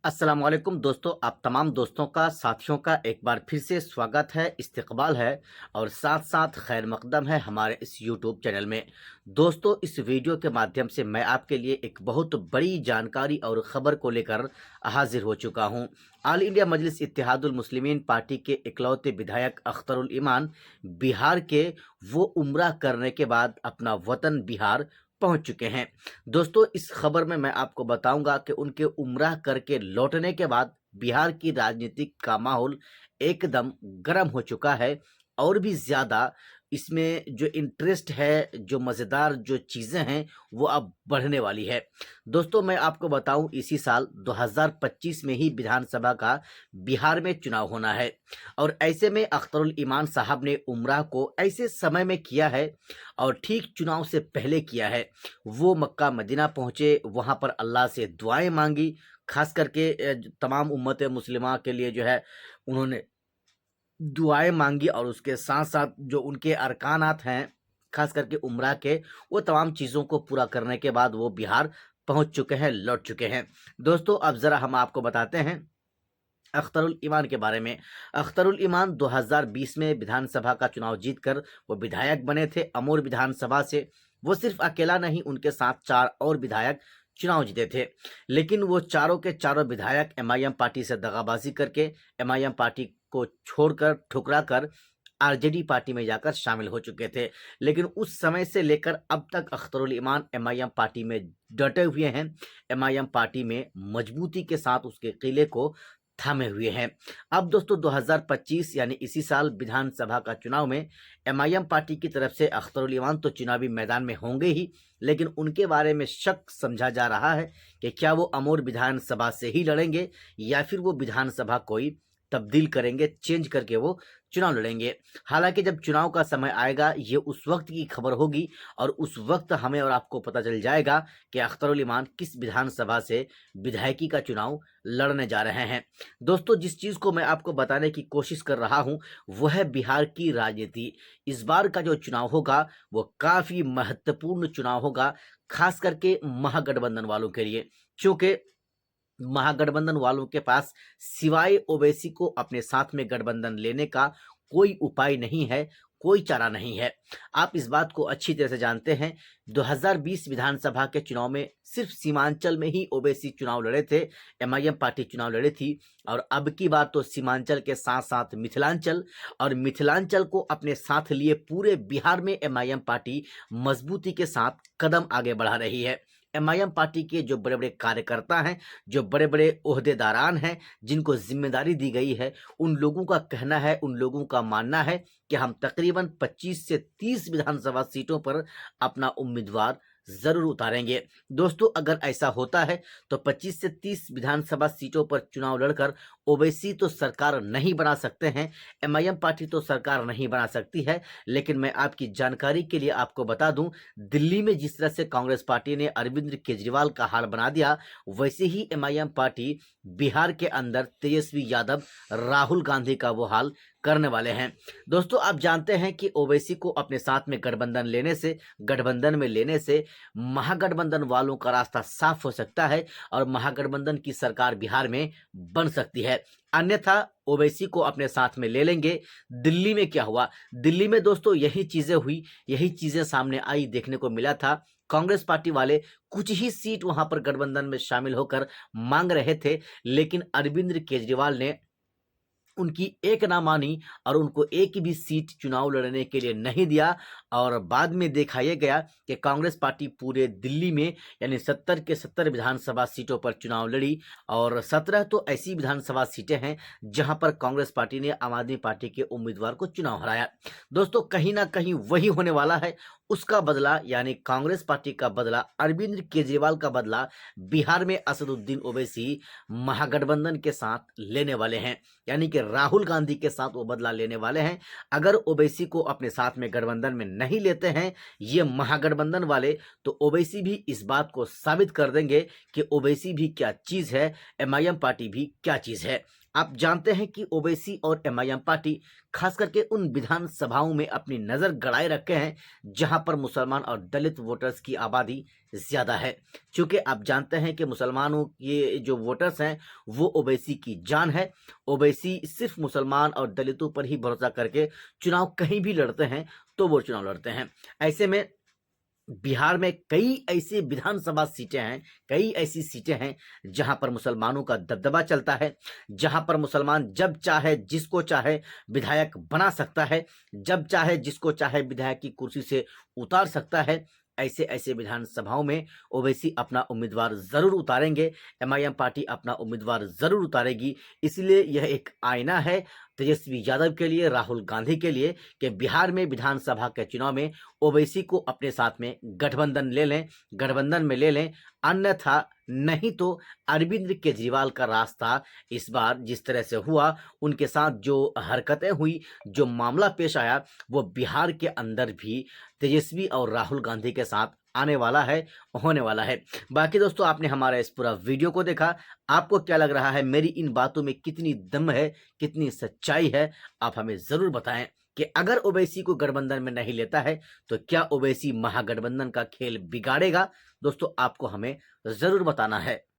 अस्सलाम वालेकुम दोस्तों, आप तमाम दोस्तों का, साथियों का एक बार फिर से स्वागत है, इस्तकबाल है और साथ-साथ खैर मकदम है हमारे इस यूट्यूब चैनल में। दोस्तों, इस वीडियो के माध्यम से मैं आपके लिए एक बहुत बड़ी जानकारी और ख़बर को लेकर हाज़िर हो चुका हूँ। ऑल इंडिया मजलिस इत्तेहादुल मुस्लिमीन पार्टी के इकलौते विधायक अख्तरुल ईमान बिहार के वो उम्रा करने के बाद अपना वतन बिहार पहुँच चुके हैं। दोस्तों, इस खबर में मैं आपको बताऊंगा कि उनके उम्राह करके लौटने के बाद बिहार की राजनीतिक का माहौल एकदम गर्म हो चुका है और भी ज़्यादा इसमें जो इंटरेस्ट है, जो मज़ेदार जो चीज़ें हैं, वो अब बढ़ने वाली है। दोस्तों, मैं आपको बताऊं, इसी साल 2025 में ही विधानसभा का बिहार में चुनाव होना है और ऐसे में अख्तरुल ईमान साहब ने उम्राह को ऐसे समय में किया है और ठीक चुनाव से पहले किया है। वो मक्का मदीना पहुँचे, वहाँ पर अल्लाह से दुआएँ माँगी, ख़ास करके तमाम उम्मत मुस्लिमा के लिए जो है उन्होंने दुआएँ माँगी और उसके साथ-साथ जो उनके अरकानात हैं, ख़ास करके उम्रा के, वो तमाम चीज़ों को पूरा करने के बाद वो बिहार पहुँच चुके हैं, लौट चुके हैं। दोस्तों, अब ज़रा हम आपको बताते हैं अख्तरुल ईमान के बारे में। अख्तरुल ईमान 2020 में विधानसभा का चुनाव जीतकर वो विधायक बने थे अमोर विधानसभा से। वो सिर्फ अकेला नहीं, उनके साथ 4 और विधायक चुनाव जीते थे, लेकिन वो चारों के चारों विधायक एमआईएम पार्टी से दगाबाजी करके एमआईएम पार्टी को छोड़कर ठुकरा कर आरजेडी पार्टी में जाकर शामिल हो चुके थे। लेकिन उस समय से लेकर अब तक अख्तरुल ईमान एमआईएम पार्टी में डटे हुए हैं, एमआईएम पार्टी में मजबूती के साथ उसके किले को थामे हुए हैं। अब दोस्तों, 2025 यानी इसी साल विधानसभा का चुनाव में एमआईएम पार्टी की तरफ से अख्तरुल ईमान तो चुनावी मैदान में होंगे ही, लेकिन उनके बारे में शक समझा जा रहा है कि क्या वो अमोर विधानसभा से ही लड़ेंगे या फिर वो विधानसभा कोई तब्दील करेंगे, चेंज करके वो चुनाव लड़ेंगे। हालांकि जब चुनाव का समय आएगा, ये उस वक्त की खबर होगी और उस वक्त हमें और आपको पता चल जाएगा कि अख्तरुल ईमान किस विधानसभा से विधायकी का चुनाव लड़ने जा रहे हैं। दोस्तों, जिस चीज़ को मैं आपको बताने की कोशिश कर रहा हूँ, वो है बिहार की राजनीति। इस बार का जो चुनाव होगा, वो काफ़ी महत्वपूर्ण चुनाव होगा, खास करके महागठबंधन वालों के लिए, क्योंकि महागठबंधन वालों के पास सिवाय ओवैसी को अपने साथ में गठबंधन लेने का कोई उपाय नहीं है, कोई चारा नहीं है। आप इस बात को अच्छी तरह से जानते हैं। 2020 विधानसभा के चुनाव में सिर्फ सीमांचल में ही ओवैसी चुनाव लड़े थे, एमआईएम पार्टी चुनाव लड़ी थी और अब की बार तो सीमांचल के साथ साथ मिथिलांचल और मिथिलांचल को अपने साथ लिए पूरे बिहार में एमआईएम पार्टी मजबूती के साथ कदम आगे बढ़ा रही है। एमआईएम पार्टी के जो बड़े बड़े कार्यकर्ता हैं, जो बड़े बड़े ओहदेदारान हैं, जिनको जिम्मेदारी दी गई है, उन लोगों का कहना है, उन लोगों का मानना है कि हम तकरीबन 25 से 30 विधानसभा सीटों पर अपना उम्मीदवार जरूर उतारेंगे। दोस्तों, अगर ऐसा होता है तो 25 से 30 विधानसभा सीटों पर चुनाव लड़कर ओवैसी तो सरकार नहीं बना सकते हैं, एमआईएम पार्टी तो सरकार नहीं बना सकती है। लेकिन मैं आपकी जानकारी के लिए आपको बता दूं, दिल्ली में जिस तरह से कांग्रेस पार्टी ने अरविंद केजरीवाल का हाल बना दिया, वैसे ही एमआईएम पार्टी बिहार के अंदर तेजस्वी यादव, राहुल गांधी का वो हाल करने वाले हैं। दोस्तों, आप जानते हैं कि ओवैसी को अपने साथ में गठबंधन में लेने से महागठबंधन वालों का रास्ता साफ हो सकता है और महागठबंधन की सरकार बिहार में बन सकती है। अन्यथा ओवैसी को अपने साथ में ले लेंगे। दिल्ली में क्या हुआ? दिल्ली में दोस्तों यही चीजें हुई, यही चीजें सामने आई, देखने को मिला था। कांग्रेस पार्टी वाले कुछ ही सीट वहां पर गठबंधन में शामिल होकर मांग रहे थे, लेकिन अरविंद केजरीवाल ने उनकी एक ना मानी और उनको एक भी सीट चुनाव लड़ने के लिए नहीं दिया। और बाद में देखा यह गया कि कांग्रेस पार्टी पूरे दिल्ली में यानी 70 के 70 विधानसभा सीटों पर चुनाव लड़ी और 17 तो ऐसी विधानसभा सीटें हैं जहां पर कांग्रेस पार्टी ने आम आदमी पार्टी के उम्मीदवार को चुनाव हराया। दोस्तों, कहीं ना कहीं वही होने वाला है। उसका बदला यानी कांग्रेस पार्टी का बदला, अरविंद केजरीवाल का बदला बिहार में असदुद्दीन ओवैसी महागठबंधन के साथ लेने वाले हैं, यानी कि राहुल गांधी के साथ वो बदला लेने वाले हैं। अगर ओवैसी को अपने साथ में गठबंधन में नहीं लेते हैं ये महागठबंधन वाले, तो ओवैसी भी इस बात को साबित कर देंगे कि ओवैसी भी क्या चीज है, एमआईएम पार्टी भी क्या चीज है। आप जानते हैं कि ओवैसी और एमआईएम पार्टी खास करके उन विधानसभाओं में अपनी नजर गड़ाए रखे हैं जहां पर मुसलमान और दलित वोटर्स की आबादी ज्यादा है। क्योंकि आप जानते हैं कि मुसलमानों के जो वोटर्स हैं वो ओवैसी की जान है। ओवैसी सिर्फ मुसलमान और दलितों पर ही भरोसा करके चुनाव कहीं भी लड़ते हैं तो वो चुनाव लड़ते हैं। ऐसे में बिहार में कई ऐसी विधानसभा सीटें हैं, कई ऐसी सीटें हैं जहां पर मुसलमानों का दबदबा चलता है, जहां पर मुसलमान जब चाहे जिसको चाहे विधायक बना सकता है, जब चाहे जिसको चाहे विधायक की कुर्सी से उतार सकता है। ऐसे ऐसे विधानसभाओं में ओवैसी अपना उम्मीदवार जरूर उतारेंगे, एमआईएम पार्टी अपना उम्मीदवार जरूर उतारेगी। इसलिए यह एक आईना है तेजस्वी यादव के लिए, राहुल गांधी के लिए, कि बिहार में विधानसभा के चुनाव में ओवैसी को अपने साथ में गठबंधन ले लें, गठबंधन में ले लें। अन्यथा नहीं तो अरविंद केजरीवाल का रास्ता इस बार जिस तरह से हुआ, उनके साथ जो हरकतें हुई, जो मामला पेश आया, वो बिहार के अंदर भी तेजस्वी और राहुल गांधी के साथ आने वाला है, होने वाला है। बाकी दोस्तों, आपने हमारा इस पूरा वीडियो को देखा, आपको क्या लग रहा है, मेरी इन बातों में कितनी दम है, कितनी सच्चाई है, आप हमें जरूर बताएं कि अगर ओवैसी को गठबंधन में नहीं लेता है तो क्या ओवैसी महागठबंधन का खेल बिगाड़ेगा? दोस्तों, आपको हमें जरूर बताना है।